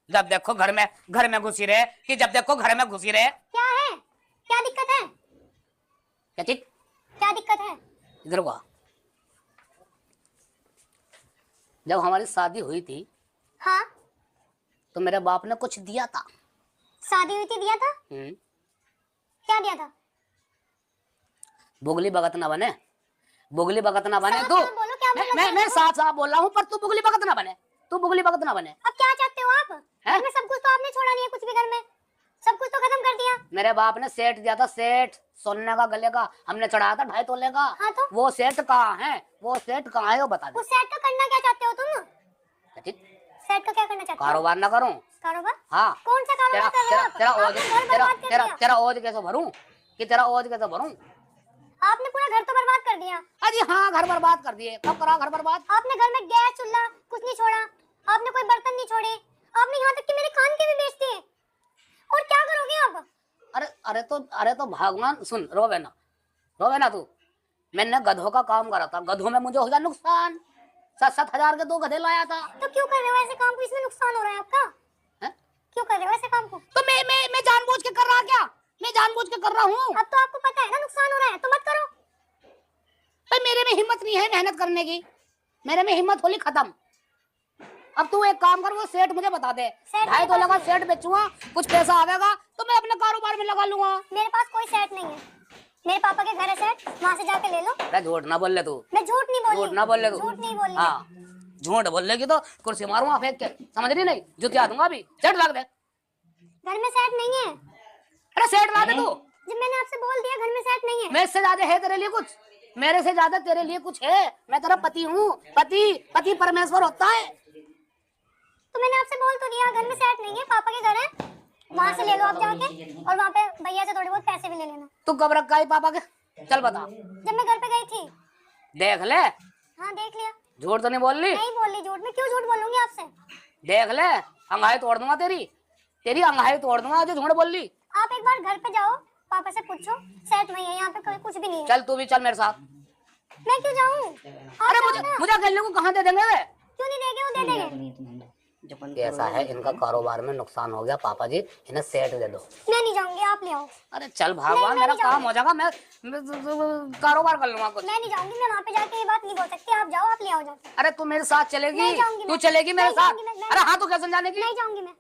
जब देखो घर में घुसी रहे कि जब देखो घर में घुसी रहे। क्या है, क्या दिक्कत है? क्या चीज? क्या दिक्कत है? इधर को। जब हमारी शादी हुई थी हाँ, तो मेरे बाप ने कुछ दिया था। शादी हुई थी, दिया था? क्या दिया था? बुगली भगत ना बने, बुगली भगत ना बने साफ तू। साफ बोलो, क्या बोलना चाहते मैं हो? साफ साफ बोल रहा हूँ, पर तू बुगली भगत ना बने, तू बुगली भगत ना बने। अब क्या चाहते हो आप? घर में सब कुछ तो आपने छोड़ा नहीं है, कुछ भी घर में सब कुछ तो खत्म कर दिया। मेरे बाप ने सेठ दिया था, सेठ सोने का गले का, हमने चढ़ाया था 2.5 तोले का। हाँ तो? वो सेठ कहाँ है, वो सेठ कहाँ है वो बता दे। उस सेट का करना क्या चाहते हो तुम? सेट का क्या करना चाहते हो? कारोबार ना करूं? कारोबार? हाँ। कौन सा कारोबार कर रहे हो आप? तेरा ओज, आपने घर बर्बाद कर दिया। तेरा ओज कैसे भरूं कि तेरा ओज कैसे भरूं? आपने पूरा घर तो बर्बाद कर दिया। अरे हाँ, घर बर्बाद कर दिए। कब करा घर बर्बाद? आपने घर में गैस चूल्हा कुछ नहीं छोड़ा, आपने कोई बर्तन नहीं छोड़े, आपने यहाँ तक कि मेरे कान के भी बेच दिए। और क्या करोगे आप? अरे तो भगवान सुन, रोवे ना तू। मैंने गधों का काम करा था, गधों में मुझे हो गया नुकसान। 7-7 हजार के 2 गधे लाया था। तो क्यों कर रहे हो ऐसे काम को? इसमें नुकसान हो रहा है आपका। है? क्यों कर रहे हो ऐसे काम को? तो मैं जानबूझ के कर रहा क्या? मैं जानबूझ के कर रहा हूँ। अब तो आपको पता है ना नुकसान हो रहा है, तो मत करो। भाई मेरे में हिम्मत नहीं है मेहनत करने की, मेरे में हिम्मत होली खत्म। अब तू एक काम कर, वो सेठ मुझे बता दे, 2.5 तोले का सेठ बेचूंगा, कुछ पैसा आवेगा तो मैं अपने कारोबार में लगा लूंगा। मेरे पास कोई सेट नहीं है, मेरे पापा के घर है सेट, वहाँ से जाके ले लो। अरे झूठ ना बोल ले तू। मैं झूठ नहीं बोली, झूठ ना बोल ले तू। झूठ नहीं बोली। हाँ, झूठ बोल लेगी तो कुर्सी मारूंगा फेंक के, समझ रही नहीं? जुतिया दूंगा अभी, सेठ ला दे। घर में सेट नहीं है। अरे सेठ ला दे तू। जब मैंने आपसे बोल दिया घर में सेट नहीं है। मैं इससे ज्यादा है तेरे लिए कुछ, मेरे से ज्यादा तेरे लिए कुछ है। मैं तेरा पति हूँ, पति परमेश्वर होता है। तो मैंने आपसे बोल तो दिया घर में सेट नहीं है, पापा के घर है, वहाँ से ले लो आप जाके, और वहाँ पे भैया से थोड़े बहुत पैसे भी ले लेना। तू कब रखा है पापा के? चल बता। जब मैं घर पे गई थी। देख ले। हाँ देख लिया। झूठ तो नहीं बोल रही? नहीं बोल रही झूठ, मैं क्यों झूठ बोलूंगी आपसे? देख ले, अंगाई तोड़ दूंगा तेरी अंगाई तोड़ दूंगा जो झूठ बोल ली। आप एक बार घर पे जाओ, पापा से पूछो, सेट नहीं है यहाँ पे, कोई कुछ भी नहीं है। चल तू भी चल मेरे साथ। मैं क्यों जाऊँ? अरे मुझे अकेले को कहाँ दे देंगे वे? क्यों नहीं देंगे? वो दे देंगे। ऐसा है, इनका कारोबार में नुकसान हो गया पापा जी, इन्हें सेट दे दो। मैं नहीं जाऊंगी, आप ले आओ। अरे चल भगवान, मेरा काम हो जाएगा, मैं कारोबार कर लूंगा कुछ। मैं नहीं जाऊंगी, मैं वहाँ पे जाके ये बात नहीं बोल सकती, आप जाओ, आप ले आओ जाके। अरे तू मेरे साथ चलेगी? नहीं जाऊंगी तू मैं। चलेगी मेरे नहीं साथ? जाऊंगी मैं। अरे हाँ, तू कैसे जाने की? नहीं जाऊंगी मैं।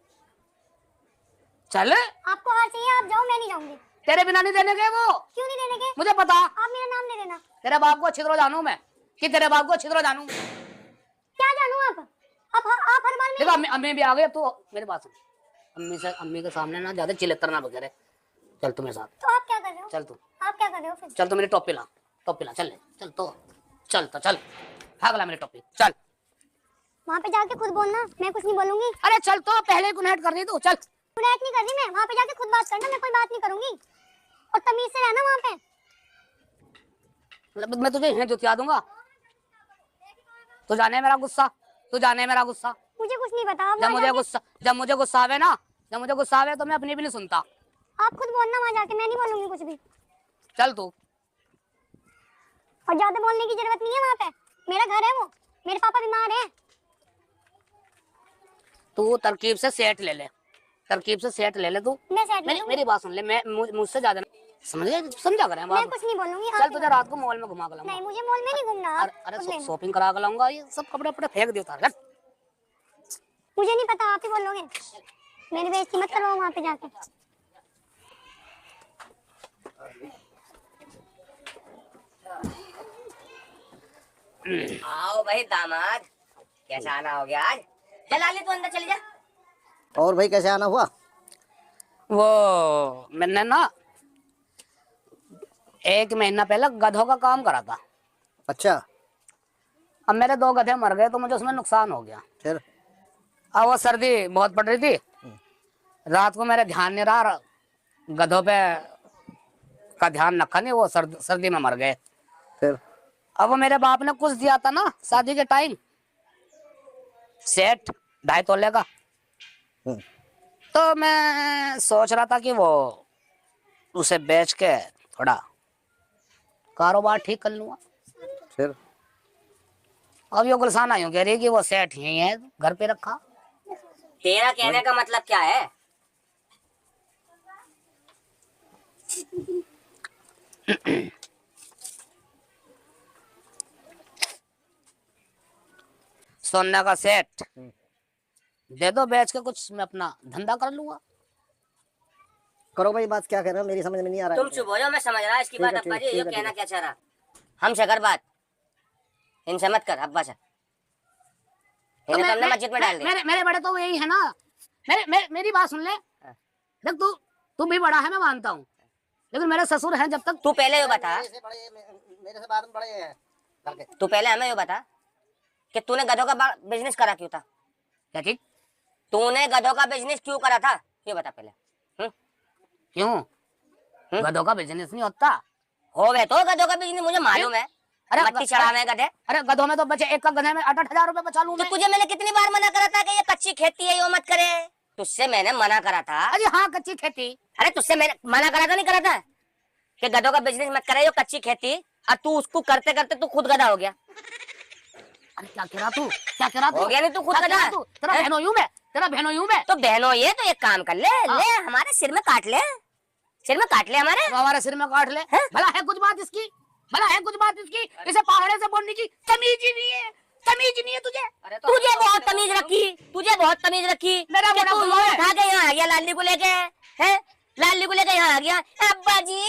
चल, आपको हार चाहिए, आप जाओ, मैं नहीं जाऊंगी। तेरे बिना नहीं देने के वो। क्यों नहीं देने के? मुझे पता। आप मेरा नाम ले देना। तेरे बाप को अच्छी तरह जानू मैं, कि तेरे बाप को अच्छी तरह जानू। क्या जानू आप हर बार देखो अम्मी भी आ गई, तो मेरे पास अम्मी के सामने ना ज्यादा चिल्लर ना बगैर। चल तू मेरे साथ। तो आप क्या कर रहे हो? चल तू। आप क्या कर रहे हो फिर? चल तो मेरी टोपी ला, चल चल भाग ला मेरी टोपी, चल। वहाँ पे जाके खुद बोलना, मैं कुछ नहीं बोलूंगी। अरे चल, तो पहले गुनहट कर रही तू, चल। गुनहट नहीं कर रही मैं, वहाँ पे जाके खुद बात करना, मैं कोई बात नहीं करूंगी, और तमीज से रहना वहाँ पे। मैं तुझे यहाँ जुतिया दूंगा। तू जाने मेरा गुस्सा, मुझे कुछ नहीं पता। जब मुझे गुस्सा आवे ना, तो मैं अपनी भी नहीं सुनता। आप खुद बोलना वहाँ जाके, मैं नहीं बोलूंगी कुछ भी। चल तू। और ज्यादा बोलने की जरूरत नहीं है, वहाँ पे मेरा घर है, वो मेरे पापा बीमार है। तू तरकीब से सेट ले ले, तू। मैं सेट ले लूंगी। मेरी बात सुन ले, मैं मुझसे ज्यादा समझ गया, समझा कर मैं कुछ नहीं बोलूंगी। चल तुझे रात को मॉल में घुमा के लाऊंगा। नहीं, मुझे मॉल में नहीं घूमना। अरे शॉपिंग करा के लाऊंगा, ये सब कपड़े अपने फेंक दे उतार। मुझे नहीं पता, आप ही बोलोगे। मेरी बेइज्जती मत करो वहाँ पे जाके। आओ भाई दामाद, कैसा आना हो गया आज? चला ले, तू अंदर चली जा। और भाई कैसे आना हुआ? वो मैंने ना 1 महीना पहले गधों का काम करा था। अच्छा। अब मेरे 2 गधे मर गए, तो मुझे उसमें नुकसान हो गया। फिर? अब वो सर्दी बहुत पड़ रही थी, रात को मेरे ध्यान नहीं रहा, गधों पे का ध्यान रखा नहीं, वो सर्दी में मर गए। फिर? अब वो मेरे बाप ने कुछ दिया था ना शादी के टाइम, सेट 2.5 तोले का। तो मैं सोच रहा था कि वो उसे बेच के थोड़ा कारोबार ठीक कर लूंगा। फिर? अब ये गुलसान यूं कह रही है कि वो सेठ यही है, घर पे रखा। तेरा कहने का मतलब क्या है? सोना का सेट दे दो, बेच के कुछ मैं अपना धंधा कर लूंगा। करो भाई, बात क्या कह रहे हो, मेरी समझ में नहीं आ रहा तुम है। चुप हो जाओ, मैं समझ रहा इसकी ठीक है, बात। अब्बा ठीक जी है, ये ठीक है, कहना ठीक क्या चाह रहा? हमसे कर बात, इनसे मत कर अब्बा से। तो इन्हें तो हमने मस्जिद में डाल दिया। मेरे बड़े तो यही है ना। मेरी बात सुन ले। देख तू भी बड़ा है, मैं मानता हूँ, लेकिन मेरे ससुर हैं जब तक। तू पहले ये बता, मेरे से बाद में बड़े हैं करके। तू पहले हमें ये बता कि तूने गधों का बिजनेस करा क्यों था? क्या चीज? तूने गधों का बिजनेस क्यों करा था, ये बता पहले। क्यों? गधों का बिजनेस नहीं होता। हो गए तो गधों का बिजनेस, मुझे मालूम है। अरे मट्टी चढ़ावे गधे। अरे गधों में तो बचे, एक का गधे में 8-8 हजार रुपए बचा लूं तो मैं। तुझे मैंने कितनी बार मना करा था कि ये कच्ची खेती है, ये मत करे। तुझसे मैंने मना करा था। अरे हाँ, कच्ची खेती। अरे तुझसे मैंने मना करा था, नहीं करा था कि गधों का बिजनेस मत करे, ये कच्ची खेती। और तू उसको करते करते तू खुद गधा हो गया। अरे क्या कह रहा तू, क्या कह रहा तू? हो गया नहीं तू खुद क्या कह गधा? रहा तू? तेरा बहनों यूं मैं, तेरा बहनों यूं मैं। तो बहनों ये तो एक काम कर ले, हाँ। ले हमारे सिर में काट ले, सिर में काट ले हमारे। तो हमारे सिर में काट ले। हैं? भला है कुछ बात इसकी? भला है कुछ बात इसकी? इसे पहाड़े से बोलने की तमीज ही नहीं है, तमीज नहीं है तुझे। तुझे बहुत तमीज रखी, तुझे बहुत तमीज रखी। मेरा कि बड़ा तू गुस्सा है। उठा के यहाँ आ गया लाली को लेके, हैं? लाली को लेके यहाँ आ गया। अब्बा जी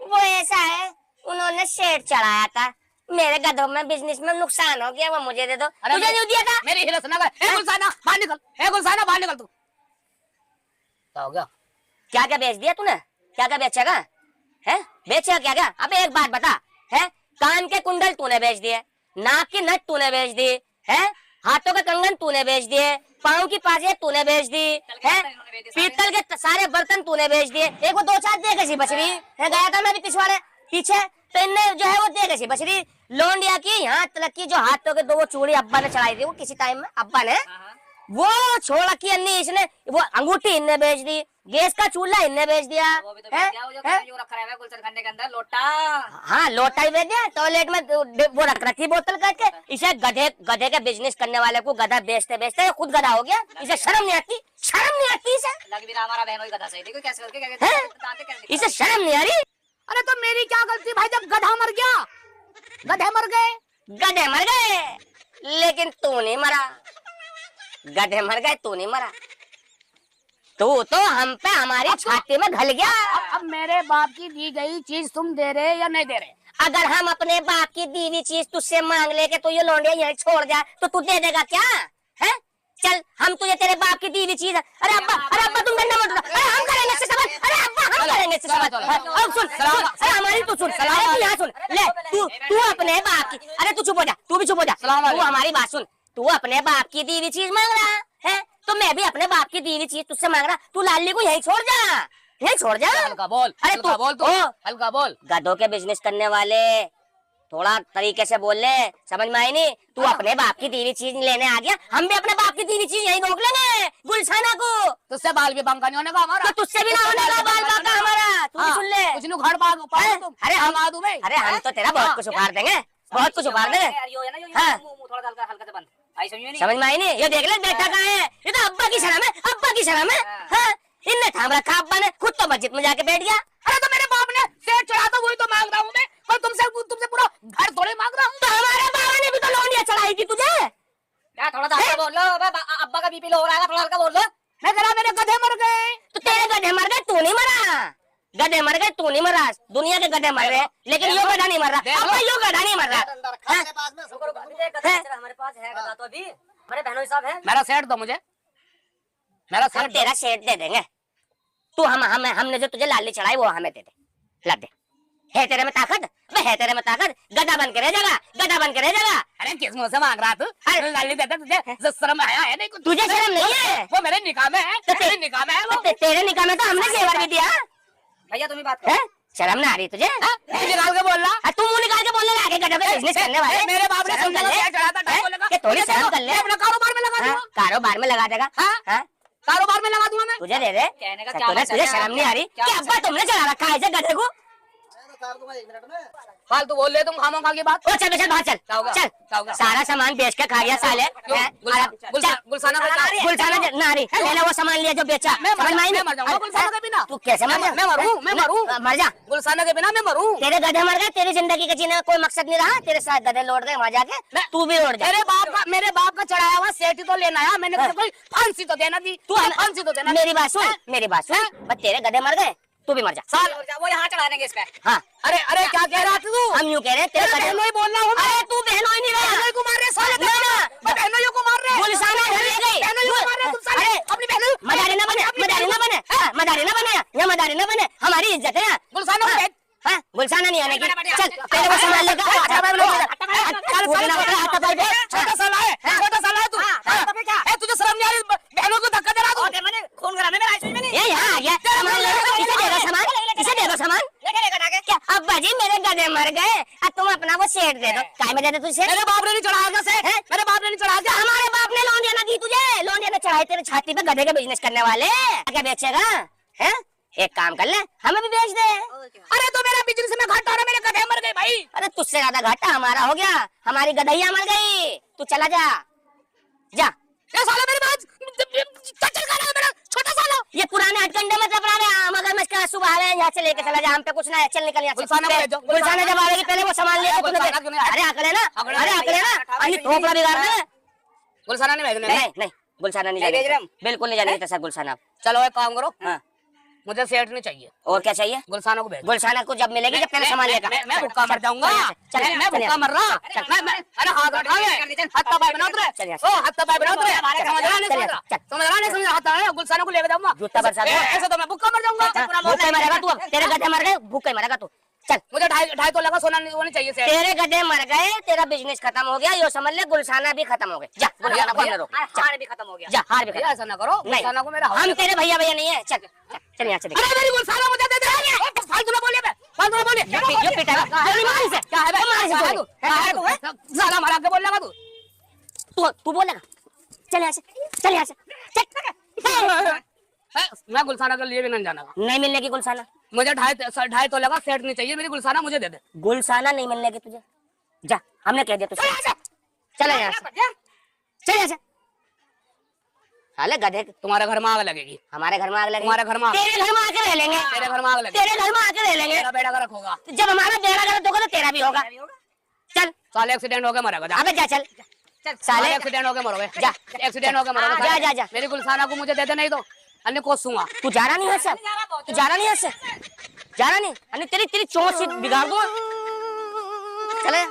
वो ऐसा है, उन्होंने शेड चढ़ाया था, मेरे गधों में बिजनेस में नुकसान हो गया, वो मुझे दे दो। तुझे नहीं दिया था? मेरी हिलस ना कर। ए गुलसाना बाहर निकल, ए गुलसाना बाहर निकल तू। क्या हो गया? क्या क्या बेच दिया तूने? क्या क्या बेचेगा? है बेचेगा क्या क्या? अबे एक बात बता, है कान के कुंडल तूने बेच दिए, नाक की नथ तूने बेच दी, है हाथों के कंगन तूने बेच दिए, पाँव की पाजे तूने बेच दी, है पीतल के सारे बर्तन तूने बेच दिए। एक वो 2-4 दे कैसी बछड़ी है, गया था मैं भी पिछवाड़े पीछे, तो इनने जो है वो दे कैसी बछड़ी लोंडिया की यहाँ तलक की, जो हाथों के 2 चूड़ी अब्बा ने चढ़ाई थी वो किसी टाइम में अब्बा ने, वो छोड़ रखी अन्नी इसने, वो अंगूठी इनने बेच दी, गैस का चूल्हा इनने बेच दिया, हाँ लोटा ही बेच दिया, टॉयलेट में वो रख रखी बोतल करके। इसे गधे के बिजनेस करने वाले को गधा बेचते बेचते खुद गधा हो गया। इसे शर्म नहीं आती, शर्म नहीं आती इसे, इसे शर्म नहीं आ रही। अरे तो मेरी क्या गलती भाई, जब गधा मर गया, गधे मर गए। गधे मर गए लेकिन तू नहीं मरा, गधे मर गए तू नहीं मरा, तू तो हम पे हमारी छाती में घल गया। अब मेरे बाप की दी गई चीज तुम दे रहे या नहीं दे रहे? अगर हम अपने बाप की दी हुई चीज तुझसे मांग ले के तो ये लौंडिया यहीं छोड़ जाए तो तू दे देगा क्या? है चल हम तुझे तेरे बाप की दी हुई चीज। अरे अब्बा तुम डंडा मत उठाओ, अरे हम करेंगे इससे सवाल, अरे अब्बा हम करेंगे इससे सवाल। अब सुन, अरे हमारी तू सुन, अरे तू यहाँ सुन ले, तू अपने बाप की, अरे तू चुप हो जा, तू भी चुप हो जा, तू हमारी बात सुन। तू अपने बाप की दी हुई चीज मांग रहा है, तो मैं भी अपने बाप की दी हुई चीज तुझसे मांग रहा। तू लाली को यहीं छोड़ जा, यहीं छोड़ जा। हल्का बोल, अरे हल्का बोल तू, हल्का बोल। गधों के बिजनेस करने वाले थोड़ा तरीके से बोल ले, समझ में आई नहीं? तू अपने बाप की दी हुई चीज लेने आ गया, हम भी अपने बाप की दी हुई चीज यहीं रोक लेंगे गुलशाना को। तुझसे बाल भी बांका नहीं होने का हमारा, तो तुझसे भी ना होने का बाल बांका हमारा, तू भी सुन ले। कुछ नहीं घर बाग उपाड़ तुम। अरे हम आ दूं मैं, अरे हम तो तेरा बहुत कुछ उखाड़ देंगे, बहुत कुछ उखाड़ देंगे। हाँ समझ में आई नहीं? ये देख ले बेटा कहाँ है, ये तो अब्बा की शर्म है, अब्बा की शर्म है। हाँ इनने थाम रखा अब्बा ने, खुद तो मस्जिद में जाके बैठ गया। अरे तो मेरे बाप ने सेठ चढ़ा था, वही तो मांग रहा हूँ मैं, पर तुमसे पूरा घर थोड़े मांग रहा हूँ। तो हमारे बाबा ने भी तो लौंडिया चढ़ाई थी तुझे। थोड़ा सा बोल लो, अब्बा का बीपी लो हो रहा है, थोड़ा हल्का बोल लो। मैं कह रहा मेरे गधे मर गए। तो तेरे गधे मर गए, तू नहीं मरा, गधे मर गए तू नहीं मरा, दुनिया के गधे मर रहे, लेकिन यो गधा नहीं मर रहा, अब यो गधा नहीं मर रहा। हमारे पास है गधा तो अभी, हमारे बहनों हिसाब है। मेरा सेठ दो मुझे, मेरा हम सेठ तेरा शेड दे देंगे, तू हमने जो तुझे लाली चढ़ाई वो हमें दे दे, ला दे। है तेरे में ताकत? है तेरे में ताकत? गधा बन के रह जाएगा, गधा बन के रह जाएगा। अरे किस मुंह से मांग रहा तू? अरे लाली देता तुझे शर्म आया है नहीं? तुझे शर्म नहीं है? वो मेरे निकाह में है, तेरे निकाह में है वो। तेरे निकाह में तो हमने जेवर भी दिया। भैया तुम ही बात है शर्म ना आ रही तुझे? निकाल के बोल रहा, तू मुंह निकाल के बोलने लगे गधों का बिजनेस करने वाले। मेरे बाप ने शर्म कर ले, चढ़ा था ढाई बोलेगा, कि थोड़ी शर्म कर ले, अपना कारोबार में लगा दूंगा। कारोबार में लगा देगा। हाँ कारोबार में लगा दूंगा मैं। तुझे दे दे, तुझे शर्म नहीं आ रही कि अब्बा तुमने चढ़ा रखा है गधे को? उतार दूंगा 1 मिनट में। फालतू बोल रहे तुम खामो खा की बात। ओ चल चल बाहर चल क्या होगा? चल क्या होगा? सारा सामान बेच के खा गया साले क्यों? हैं? गुलशाना का क्या? गुलशाना नारी लेना वो सामान लिया जो बेचा मैं समझ में आई मैं मर जाऊंगा नहीं? गुलशाना के बिना। तू कैसे मर जा मैं मरूं मर जा गुलशाना के बिना मैं मरूं। तेरे गधे मर गए तेरी जिंदगी का जीने का कोई मकसद नहीं रहा तेरे साथ गधे लौट गए वहां जाके तू भी लौट जा मेरे बाप का चढ़ाया हुआ सेठ ही तो लेना है। मैंने तुझे कोई फांसी तो देना थी। तू फांसी तो देना। मेरी बात सुन बस तेरे गधे मर गए तू भी मर जा साल वो यहाँ चढ़ा देंगे इस पे। हाँ अरे अरे क्या कह रहा तू? हम यूं कह रहे हैं तेरे गधे बहनों ही बोल रहा हूँ मैं। अरे तू बहनों ही नहीं रहा बहनों को मार रहे साले। ना, ना। बहनों को मार रहे। गुलशाना घर ले गई बहनों को मार रहे तुम साले। अरे अपनी बहनों मदारी ना बने हाँ, मदारी ना बने यहाँ मदारी ना बने हमारी इज्जत है यहाँ। गुलशाना को भेज। हाँ, गुलशाना नहीं आने की चल तेरे को सामान लेकर छोटा साला है तू। ए, तुझे शर्म नहीं आ रही? बहनों को धक्का दे रहा तू। खून करा मैंने। ये यहाँ आ गया सामान ले किसे देगा सामान क्या अब्बा जी मेरे गधे मर गए अब तुम अपना वो सेठ दे दो काय में दे दे तुझे मेरे बाप ने नहीं चढ़ाया क्या सेठ? मेरे बाप ने नहीं चढ़ाया क्या? हमारे बाप ने लोन देना दी तुझे लोन देना चढ़ाई तेरे छाती पे गधे का बिजनेस करने वाले क्या बेचेगा हैं एक काम कर ले हमें भी बेच दे अरे तो मेरा बिजनेस में घाटा हो रहा, मेरे गधे मर गए भाई। अरे तुझसे ज्यादा घाटा हमारा हो गया हमारी गधैया मर गई तू चला जा जा ये साला मेरे पास चल कर रहा है मेरा छोटा साला। ये पुराने हटकंडे में तो पुराने मगरमच्छ का सुबह है यहाँ से लेके चला जा हम पे कुछ ना है चल निकल यहाँ से गुलशाना को भेजो। गुलशाना जब आएगी पहले वो सामान लेके तूने गुलशाना क्यों नहीं आया? अरे अकले ना अकड़े अरे अकले ना अन्य थोपड़ा बिगाड़ दे गुलशाना नहीं भेजने। नहीं नहीं गुलशाना नहीं जाने बिल्कुल नहीं जाने देता सर गुलशाना चलो एक काम करो, हाँ मुझे सेठ नहीं चाहिए, और क्या चाहिए गुलशाना को भेजो। गुलशाना को जब मिलेगी जब पहले सामान लेकर मैं भूखा मर जाऊंगा। मैं भूखा मर रहा। अरे हाथ उठा ले, हत्ता भाई बना उतरे। ओ हत्ता भाई बना उतरे। समझ रहा नहीं समझ रहा? समझ रहा नहीं समझ रहा? हत्ता है गुलशाना को लेके जाऊंगा। जूता बरसा दो। ऐसे तो मैं भूखा मर जाऊंगा। भूखे मरेगा तू अब तेरे गधे मर गए भूखे मरेगा तू चल मुझे 2.5 तोला सोना नहीं चाहिए सेठ। तेरे गधे मर गए तेरा बिजनेस खत्म हो गया यो समझ ले गुलशाना भी खत्म हो गए जा गुलशाना को अंदर रोक हार भी खत्म हो गया। जा हार भी खत्म ऐसा ना करो, गुलशाना को मेरा हम तेरे भैया नहीं है चल चल यहाँ से अरे मेरी गुलशाना मुझे दे दे। फालतू ना बोलिए, फालतू ना बोलिए। जो पिटेगा क्या है बे? साला मारा के बोल लगा तू। तू बोलेगा चल यहाँ से चल मैं गुलशाना के लिए भी नहीं जाना। नहीं मिलने की गुलशाना मुझे 2.5 तो लगा सेट नहीं चाहिए, मेरी गुलशाना मुझे दे दे। गुलशाना नहीं मिलने की तुझे जा हमने कह दिया तुझे चल यहाँ से हाले गधे तुम्हारे घर में आग लगेगी, हमारे घर में आग लगे तुम्हारे घर में तेरे घर में आके रह लेंगे तेरे घर में आग लगेगी, तेरे घर में आके रह लेंगे तेरा बेड़ा गलत होगा। जब हमारा बेड़ा गलत होगा तो तेरा भी होगा चल साले एक्सीडेंट हो गया मरेगा। जा अबे जा चल साले एक्सीडेंट हो गया मरोगे। जा एक्सीडेंट हो गया मरोगे। जा मेरी गुलशाना को मुझे दे दे, नहीं तो अन्य कोसूंगा। तू जा रहा नहीं है सर तू जा रहा नहीं है सर जा रहा नहीं अन्य तेरी तेरी चोंच से बिगाड़ दूंगा चले